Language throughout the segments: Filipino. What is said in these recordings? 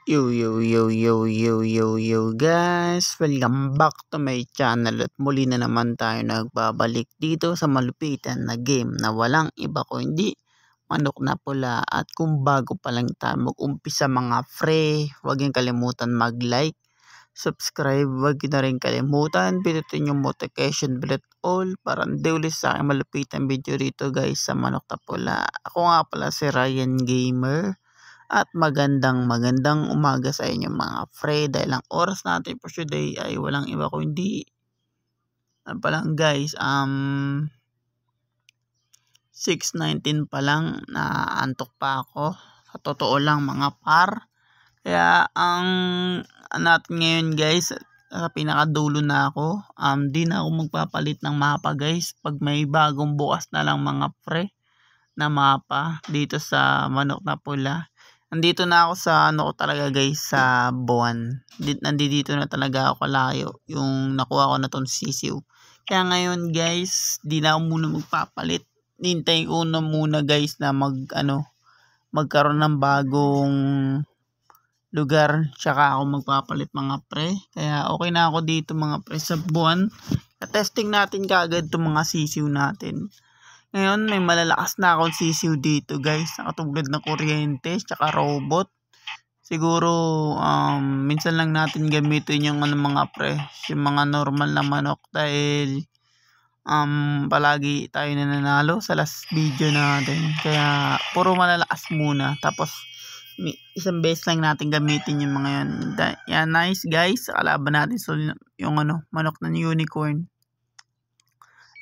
Yo guys, welcome back to my channel at muli na naman tayo nagbabalik dito sa malupitan na game na walang iba kundi manok na pula. At kung bago pa lang tayo mag-umpisa mga pre, huwag niyong kalimutan mag-like, subscribe, huwag na rin kalimutan pindutin yung notification bell at all para hindi ulit sa aking malupitan video dito guys sa manok na pula. Ako nga pala si Ryan Gamer. At magandang umaga sa inyo mga pre, dahil ang oras natin for today ay walang iba kundi ano pa lang guys, 6:19 pa lang, naantok pa ako sa totoo lang mga par. Kaya ang natin ngayon guys, sa pinakadulo na ako, di na ako magpapalit ng mapa guys pag may bagong bukas na lang mga pre na mapa dito sa manok na pula. Nandito na ako sa ano ko talaga guys, sa buwan. Nandito na talaga ako kalayo yung nakuha ko na tong sisiw. Kaya ngayon guys, di na ako muna magpapalit. Hintayin ko na muna guys na magkaroon ng bagong lugar, tsaka ako magpapalit mga pre. Kaya okay na ako dito mga pre sa buwan. Testing natin kaagad itong mga sisiw natin. Ngayon may malalakas na akong sisiw dito guys, nakatulad ng kuryente tsaka robot. Siguro minsan lang natin gamitin yung mga pre, yung mga normal na manok, dahil palagi tayo nananalo sa last video natin. Kaya puro malalakas muna, tapos isang beses lang natin gamitin yung mga yan. Yan nice guys, kalaban natin so yung manok na unicorn.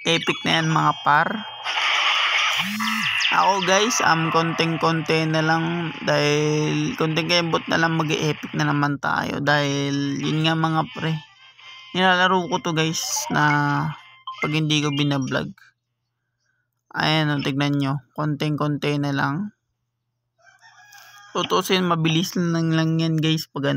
Epic na yan mga par. Ako guys, konting-konti na lang, dahil konting kembot na lang mag-epic na naman tayo, dahil yun nga mga pre, nilalaro ko to guys na pag hindi ko binablog. Ayan, tignan nyo, konting-konti na lang. Tutusin, mabilis lang yan guys pag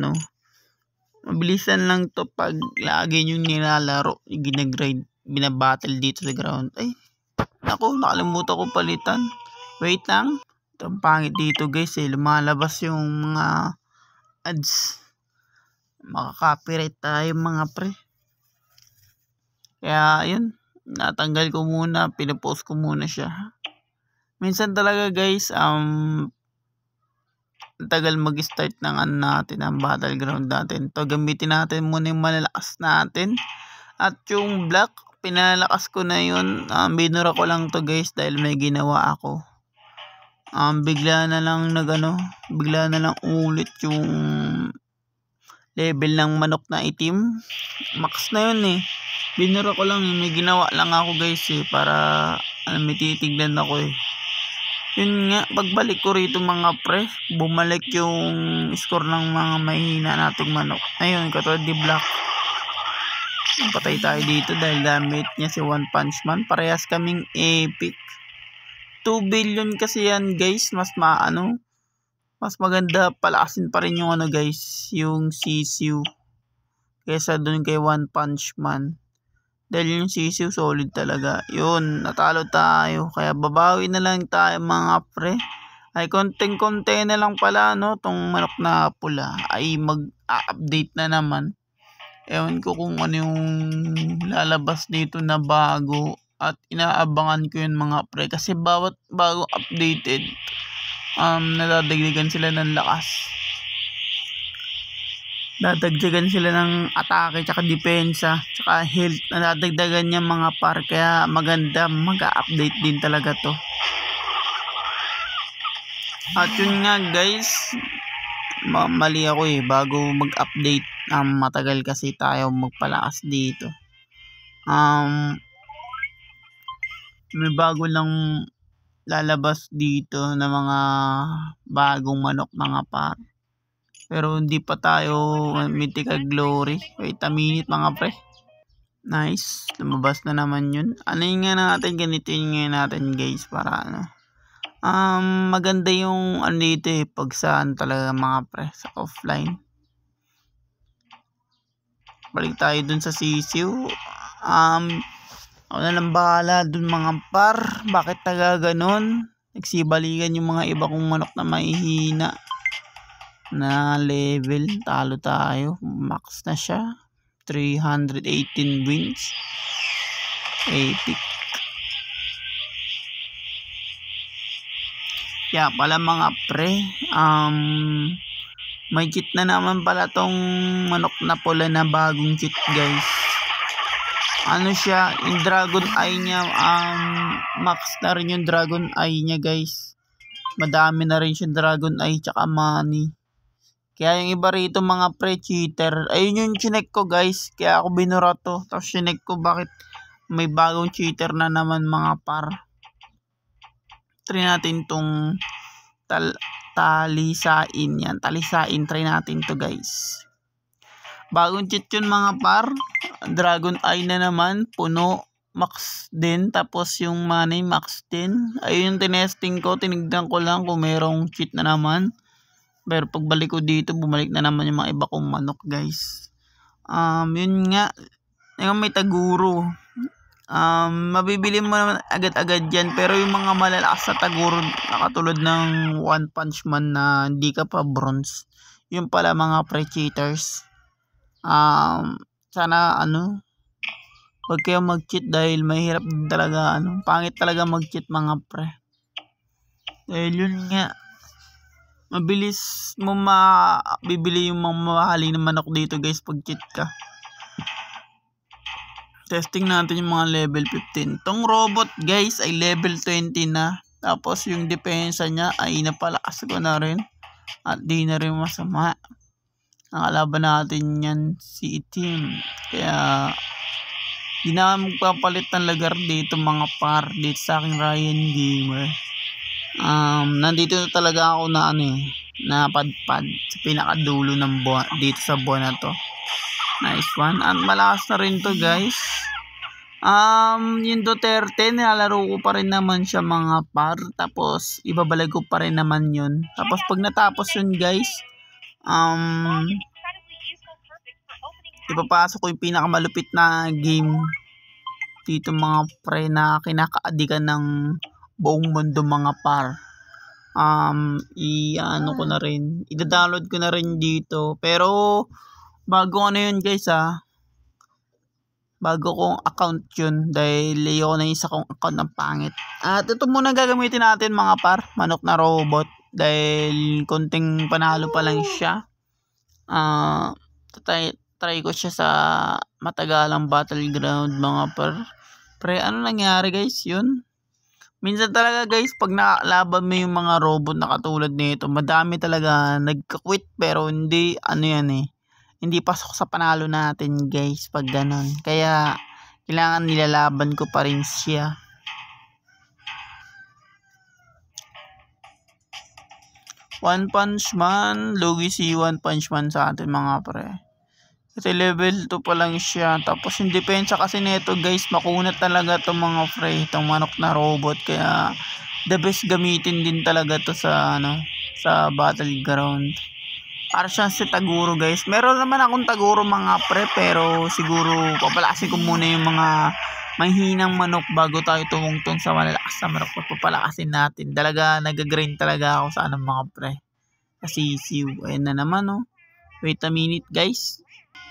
mabilisan lang to pag lagi nyo nilalaro, ginagrind, binabattle dito sa ground. Ay ako, nakalimutan ko palitan. Wait lang. Ito ang pangit dito guys lumalabas yung mga ads. Makaka-copyright tayo mga pre. Kaya yun, natanggal ko muna, pinapost ko muna siya. Minsan talaga guys, tagal mag-start ng natin, ang battleground natin. To gamitin natin muna yung malalakas natin. At yung black, pinalakas ko na yun. Binura ko lang to guys dahil may ginawa ako. Bigla na lang ulit yung level ng manok na itim. Max na yun Binura ko lang, may ginawa lang ako guys para may titignan ako Yun nga, pagbalik ko rito mga pre, bumalik yung score ng mga mahina nating manok. Ayun, katulad di black. Patay tayo dito dahil gamit niya si One Punch Man. Parehas kaming epic. 2 billion kasi yan guys. Mas maganda palakasin pa rin yung guys, yung sisiw, kesa dun kay One Punch Man. Dahil yung sisiw solid talaga. Yun, natalo tayo. Kaya babawi na lang tayo mga pre. Ay konting-konti na lang pala tong manok na pula ay mag-update na naman. Ewan ko kung ano yung lalabas dito na bago, at inaabangan ko yun mga pre, kasi bawat bagong updated nadadagdagan sila ng lakas, nadagdagan sila ng atake tsaka depensa tsaka health, nadadagdagan niya mga par. Kaya maganda, mag-update din talaga to. At yun nga guys, mali ako bago mag-update, matagal kasi tayo magpalakas dito. May bago lang lalabas dito na mga bagong manok mga par, pero hindi pa tayo mythical glory. Wait a minute mga pre. Nice, lumabas na naman yun. Ano yung nga natin, ganito yung nga natin guys, para maganda yung dito pag saan talaga mga pre, sa offline. Balik tayo dun sa sisiw. Ako na lang bahala dun mga par. Bakit taga ganon? Nagsibaligan yung mga iba kong manok na mahihina. na level. Talo tayo. Max na siya. 318 wins. Epic. Kaya pala mga pre, may cheat na naman pala tong manok na pula na bagong cheat guys. Ano siya, yung dragon eye niya, max na rin yung dragon eye niya guys. Madami na rin siya dragon eye tsaka money. Kaya yung iba rito mga pre cheater, ayun yung chinek ko guys. Kaya ako binura to. Tapos chinek ko bakit may bagong cheater na naman mga par. Try natin tong talisain yan. Talisain, try natin to guys. Bagong cheat yun mga par. Dragon eye na naman. Puno. Max din. Tapos yung money max din. Ayun yung tinesting ko. Tinignan ko lang kung merong cheat na naman. Pero pagbalik ko dito, bumalik na naman yung mga iba kong manok guys. Yun nga. Yung may taguro. Mabibili mo naman agad-agad yan. Pero yung mga malalakas na taguro, nakatulad ng One Punch Man na hindi ka pa bronze. Yung pala mga pre-cheaters. Sana huwag kayo mag-cheat dahil mahirap din talaga. Pangit talaga mag-cheat mga pre. Dahil yun nga. Mabilis mo mabibili yung mga mamahaling na manok dito guys pag cheat ka. Testing natin yung mga level 15. Tong robot guys ay level 20 na. Tapos yung depensa niya ay napalakas ko na rin. At di na rin masama. Nakalaban natin yan si Itim. Kaya di na magpapalit ng lagar dito mga par. Dito sa aking Ryan Gamer. Nandito na talaga ako na napadpad sa pinakadulo ng buwan, dito sa buwan na to. Nice one. At malakas na rin to guys. Yung Duterte nilalaro ko pa rin naman siya mga par. Tapos ibabalik ko pa rin naman yun. Tapos pag natapos yun guys, ipapasok ko yung pinakamalupit na game dito mga pre na kinakaadikan ng buong mundo mga par. Ko na rin, i-download ko na rin dito. Pero bago yun guys bago kong account yun dahil ayoko na isa kong account ng pangit. At ito muna gagamitin natin mga par, manok na robot, dahil konting panalo pa lang siya. Try ko siya sa matagalang battleground mga par. Pre, ano nangyari guys yun? Minsan talaga guys pag nakalaban mo yung mga robot na katulad nito, madami talaga nagka-quit pero hindi hindi pasok sa panalo natin guys pag ganon. Kaya kailangan nilalaban ko pa rin siya. One Punch Man, lugi si One Punch Man sa atin mga pre. Kasi level 2 pa lang siya. Tapos yung depensa kasi nito guys, makunat talaga itong mga pre, itong manok na robot. Kaya the best gamitin din talaga to sa sa battleground. Para siyang si Taguro guys. Meron naman akong Taguro mga pre, pero siguro papalakasin ko muna yung mga mahinang manok bago tayo tumungtong sa malalakas na manok. Papalakasin natin. Talaga nag-grind talaga ako sa mga pre. Kasi ayan na naman Wait a minute guys.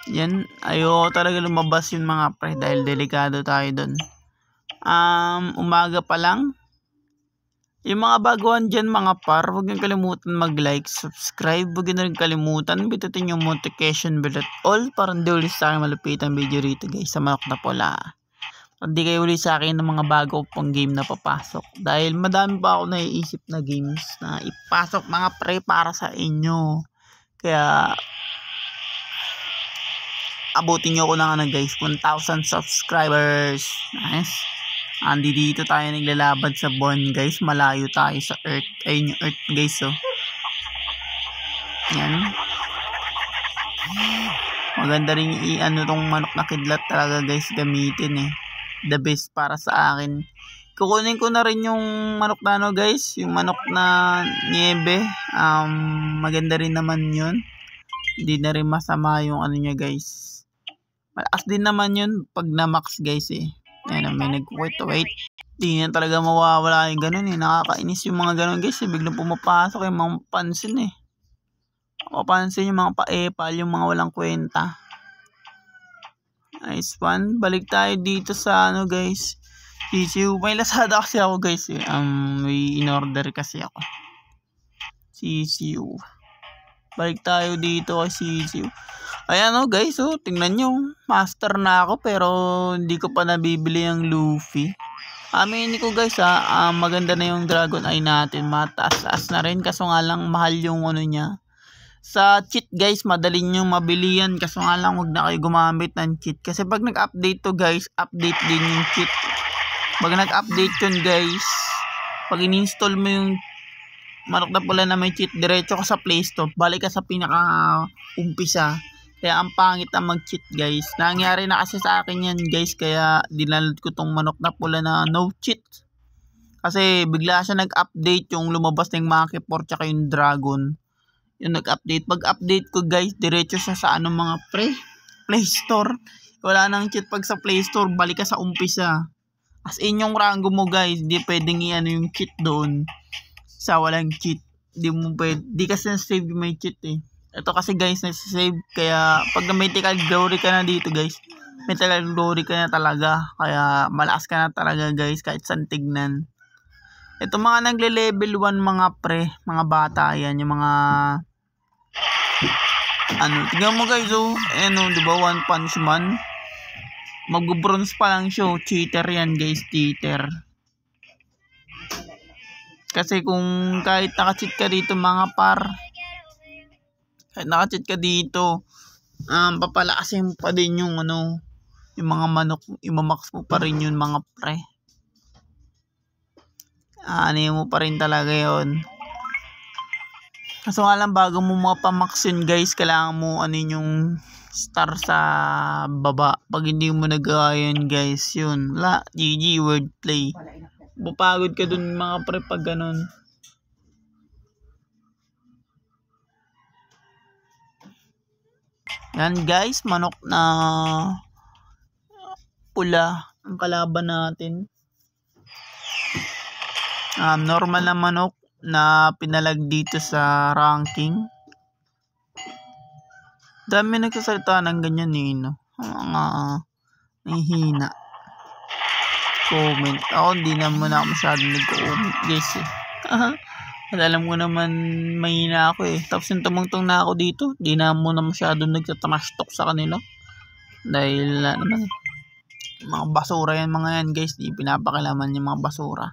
Yan, ayoko talaga lumabas yung mga pre dahil delikado tayo dun. Umaga pa lang. Yung mga baguhan dyan mga par, huwag niyong kalimutan mag-like, subscribe, huwag niyong kalimutan bitutin yung notification bell at all para hindi ulit sa akin malupit ang video rito guys sa manok na pula. Hindi kayo ulit sa akin ng mga bago pang game na papasok dahil madami pa ako naiisip na games na ipasok mga pre para sa inyo. Kaya abutin nyo ko ng guys 1,000 subscribers. Nice. Dito tayo naglalaban sa buwan guys, malayo tayo sa earth. Ayun yung earth guys yan. Maganda rin tong manok na kidlat talaga guys gamitin the best para sa akin. Kukunin ko na rin yung manok na guys, yung manok na niebe. Maganda rin naman yun, hindi na rin masama yung niya guys. Malakas din naman yun pag na-max guys Ayan, may nag-wait. Di na talaga mawawala yung ganun Nakakainis yung mga ganun guys biglang pumapasok yung mga pansin Mapansin yung mga pa-epal, yung mga walang kwenta. Nice one. Balik tayo dito sa ano guys. CCU. May Lazada kasi ako guys eh. May in-order kasi ako. CCU. Balik tayo dito kay CCU. Ayan o guys, oh, tingnan nyo. Master na ako pero hindi ko pa nabibili yung Luffy. Aminin ko guys maganda na yung Dragon Eye natin. Mataas-taas na rin kaso nga lang mahal yung ano niya. Sa cheat guys, madali nyo mabili yan. Kaso nga lang huwag na kayo gumamit ng cheat. Kasi pag nag-update to guys, update din yung cheat. Pag nag-update yun guys, pag in-install mo yung Manok na Pula na may cheat, diretso ka sa Play Store. Balik ka sa pinaka-umpisa. Kaya ang pangit na mag-cheat guys. Nangyari na kasi sa akin yan guys. Kaya dinaload ko tong Manok na Pula na no cheat. Kasi bigla siya nag-update yung lumabas ng Maki 4 tsaka yung Dragon. Yung nag-update. Pag-update ko guys, diretso siya sa mga Play Store. Wala nang cheat pag sa Play Store. Balik ka sa umpisa. As in yung rango mo guys, di pwedeng i-ano yung cheat doon. Sa walang cheat. Di kasi na-save may cheat eh. Ito kasi guys, na-save. Kaya pag may mythical glory ka na dito guys, mythical glory ka na talaga. Kaya malakas ka na talaga guys, kahit saan tignan. Ito mga nagle-level 1 mga mga bata yan, yung mga tingnan mo guys di ba One Punch Man? Mag-bronze pa lang siya, cheater yan guys, cheater. Kasi kung kahit naka-cheat ka dito mga par, kahit naka-cheat ka dito, papalakasin pa din yung yung mga manok, imamax mo pa rin yun mga pre. Mo pa rin talaga yon. Kaso nga lang bago mo mapamax yun guys, kailangan mo yung star sa baba. Pag hindi mo nagawa yun guys, yun GG wordplay. Bupagod ka dun mga pre pag ganun. Yan guys, Manok na Pula ang kalaban natin. Normal na manok na pinalag dito sa ranking. Dami nagsasalita ng ganyan mga nahihina comment. Ako hindi naman ako masyadong nag-comment guys eh. Alam ko naman mahina ako eh. Tapos yung tumungtong na ako dito, di na muna masyadong nagtatrash talk sa kanila. Dahil naman mga basura yan mga yan guys, di pinapakilaman yung mga basura.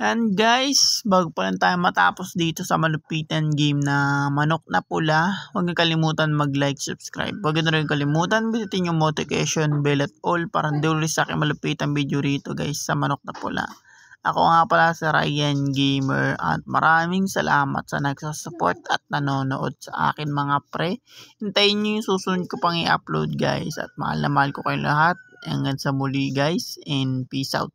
And guys, bago pa lang tayo matapos dito sa malupitan game na Manok na Pula, huwag niyo kalimutan mag-like, subscribe. Huwag niyo rin kalimutan bitin yung notification bell at all para hindi ulit sa akin malupitan video rito guys sa Manok na Pula. Ako nga pala si Ryan Gamer at maraming salamat sa nagsasupport at nanonood sa akin mga pre. Hintayin niyo yung susunod ko pang i-upload guys at mahal na mahal ko kayo lahat. Hanggang sa muli guys and peace out.